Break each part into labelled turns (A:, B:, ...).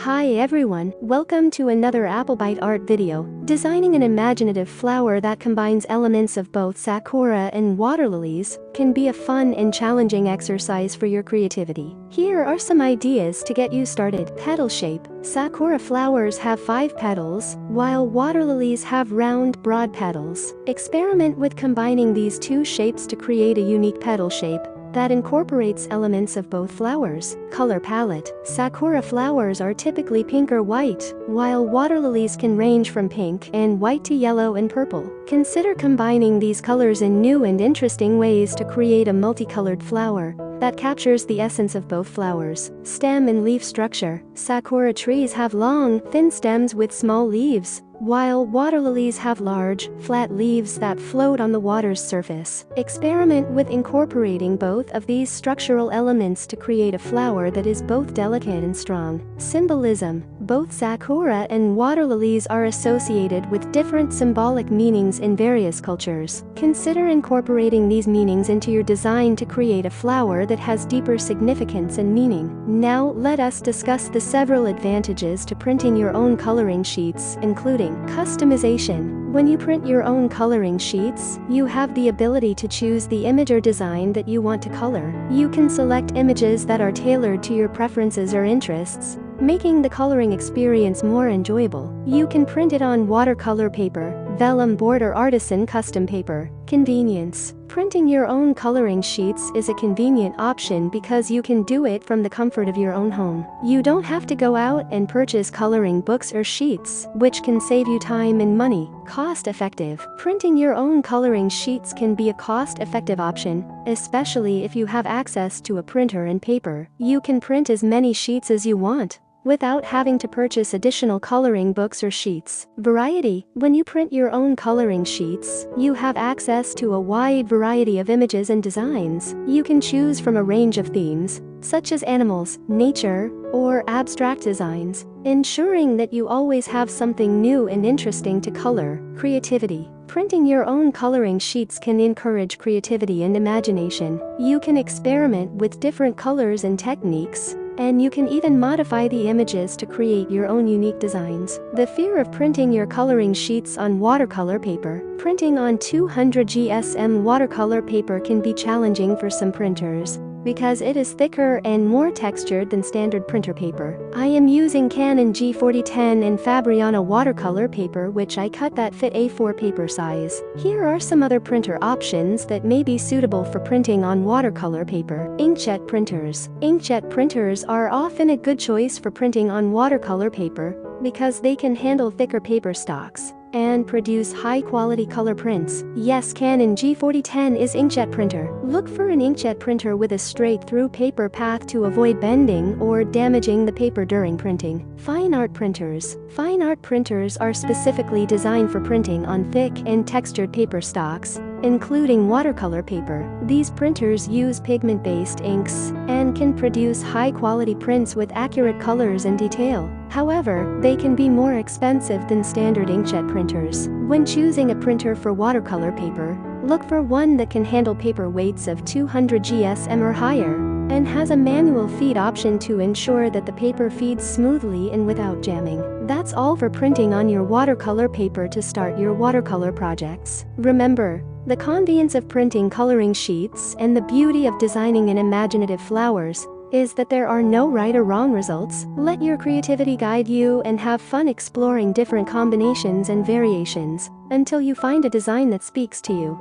A: Hi everyone, welcome to another Applebyte art video. Designing an imaginative flower that combines elements of both sakura and water lilies can be a fun and challenging exercise for your creativity. Here are some ideas to get you started. Petal shape. Sakura flowers have 5 petals, while water lilies have round, broad petals. Experiment with combining these two shapes to create a unique petal shape that incorporates elements of both flowers. Color palette. Sakura flowers are typically pink or white, while water lilies can range from pink and white to yellow and purple. Consider combining these colors in new and interesting ways to create a multicolored flower that captures the essence of both flowers. Stem and leaf structure. Sakura trees have long, thin stems with small leaves, while water lilies have large, flat leaves that float on the water's surface. Experiment with incorporating both of these structural elements to create a flower that is both delicate and strong. Symbolism. Both sakura and water lilies are associated with different symbolic meanings in various cultures. Consider incorporating these meanings into your design to create a flower that has deeper significance and meaning. Now let us discuss the several advantages to printing your own coloring sheets, including customization. When you print your own coloring sheets, you have the ability to choose the image or design that you want to color. You can select images that are tailored to your preferences or interests, making the coloring experience more enjoyable. You can print it on watercolor paper, vellum board, or artisan custom paper. Convenience. Printing your own coloring sheets is a convenient option because you can do it from the comfort of your own home. You don't have to go out and purchase coloring books or sheets, which can save you time and money. Cost-effective. Printing your own coloring sheets can be a cost-effective option, especially if you have access to a printer and paper. You can print as many sheets as you want without having to purchase additional coloring books or sheets. Variety. When you print your own coloring sheets, you have access to a wide variety of images and designs. You can choose from a range of themes, such as animals, nature, or abstract designs, ensuring that you always have something new and interesting to color. Creativity. Printing your own coloring sheets can encourage creativity and imagination. You can experiment with different colors and techniques, and you can even modify the images to create your own unique designs. The fear of printing your coloring sheets on watercolor paper. Printing on 200 GSM watercolor paper can be challenging for some printers because it is thicker and more textured than standard printer paper. I am using Canon G4010 and Fabriano watercolor paper, which I cut that fit A4 paper size. Here are some other printer options that may be suitable for printing on watercolor paper. Inkjet printers. Inkjet printers are often a good choice for printing on watercolor paper because they can handle thicker paper stocks and produce high-quality color prints. Yes, Canon G4010 is inkjet printer. Look for an inkjet printer with a straight-through paper path to avoid bending or damaging the paper during printing. Fine art printers. Fine art printers are specifically designed for printing on thick and textured paper stocks, including watercolor paper. These printers use pigment-based inks and can produce high-quality prints with accurate colors and detail. However, they can be more expensive than standard inkjet printers. When choosing a printer for watercolor paper, look for one that can handle paper weights of 200 GSM or higher and has a manual feed option to ensure that the paper feeds smoothly and without jamming. That's all for printing on your watercolor paper to start your watercolor projects. Remember, the convenience of printing coloring sheets and the beauty of designing an imaginative flowers is that there are no right or wrong results. Let your creativity guide you and have fun exploring different combinations and variations until you find a design that speaks to you.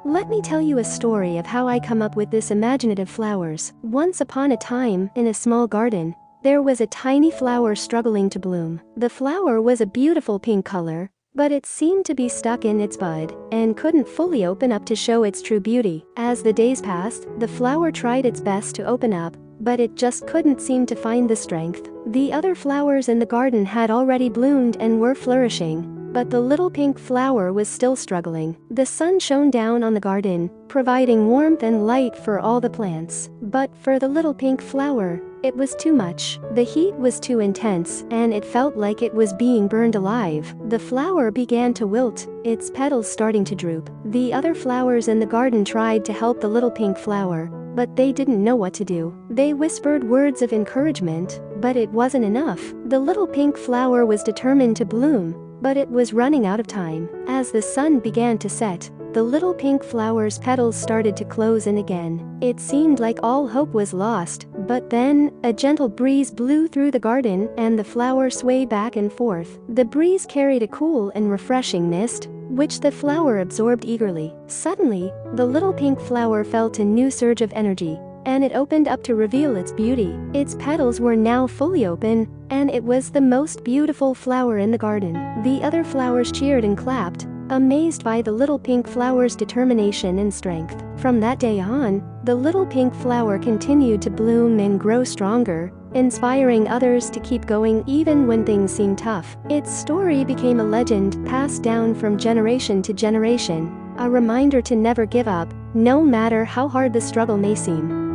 A: Let me tell you a story of how I come up with this imaginative flowers. Once upon a time, in a small garden, there was a tiny flower struggling to bloom. The flower was a beautiful pink color, but it seemed to be stuck in its bud and couldn't fully open up to show its true beauty. As the days passed, the flower tried its best to open up, but it just couldn't seem to find the strength. The other flowers in the garden had already bloomed and were flourishing, but the little pink flower was still struggling. The sun shone down on the garden, providing warmth and light for all the plants. But for the little pink flower, it was too much. The heat was too intense, and it felt like it was being burned alive. The flower began to wilt, its petals starting to droop. The other flowers in the garden tried to help the little pink flower, but they didn't know what to do. They whispered words of encouragement, But it wasn't enough. The little pink flower was determined to bloom, but it was running out of time. As the sun began to set, the little pink flower's petals started to close in again. It seemed like all hope was lost, but then, a gentle breeze blew through the garden and the flower swayed back and forth. The breeze carried a cool and refreshing mist, which the flower absorbed eagerly. Suddenly, the little pink flower felt a new surge of energy, and it opened up to reveal its beauty. Its petals were now fully open, and it was the most beautiful flower in the garden. The other flowers cheered and clapped, amazed by the little pink flower's determination and strength. From that day on, the little pink flower continued to bloom and grow stronger, inspiring others to keep going even when things seemed tough. Its story became a legend passed down from generation to generation, a reminder to never give up, no matter how hard the struggle may seem.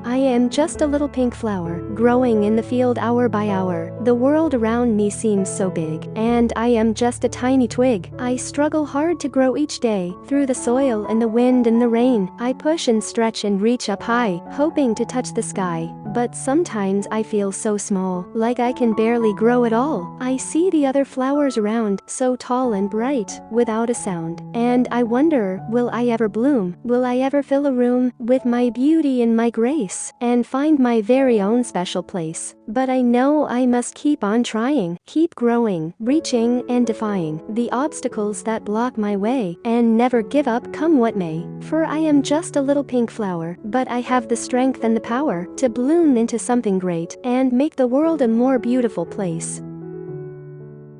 A: I am just a little pink flower, growing in the field hour by hour. The world around me seems so big, and I am just a tiny twig. I struggle hard to grow each day, through the soil and the wind and the rain. I push and stretch and reach up high, hoping to touch the sky. But sometimes I feel so small, like I can barely grow at all. I see the other flowers around, so tall and bright, without a sound. And I wonder, will I ever bloom? Will I ever fill a room with my beauty and my grace, and find my very own special place? But I know I must keep on trying, keep growing, reaching, and defying the obstacles that block my way, and never give up come what may. For I am just a little pink flower, but I have the strength and the power to bloom into something great and make the world a more beautiful place.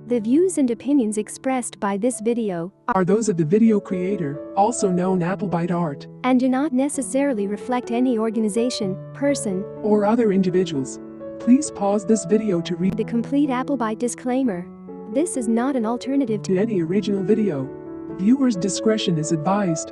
A: The views and opinions expressed by this video
B: are those of the video creator, also known Applebyte Art,
A: and do not necessarily reflect any organization, person,
B: or other individuals. Please pause this video to read
A: the complete Applebyte disclaimer. This is not an alternative
B: to any original video. Viewers' discretion is advised.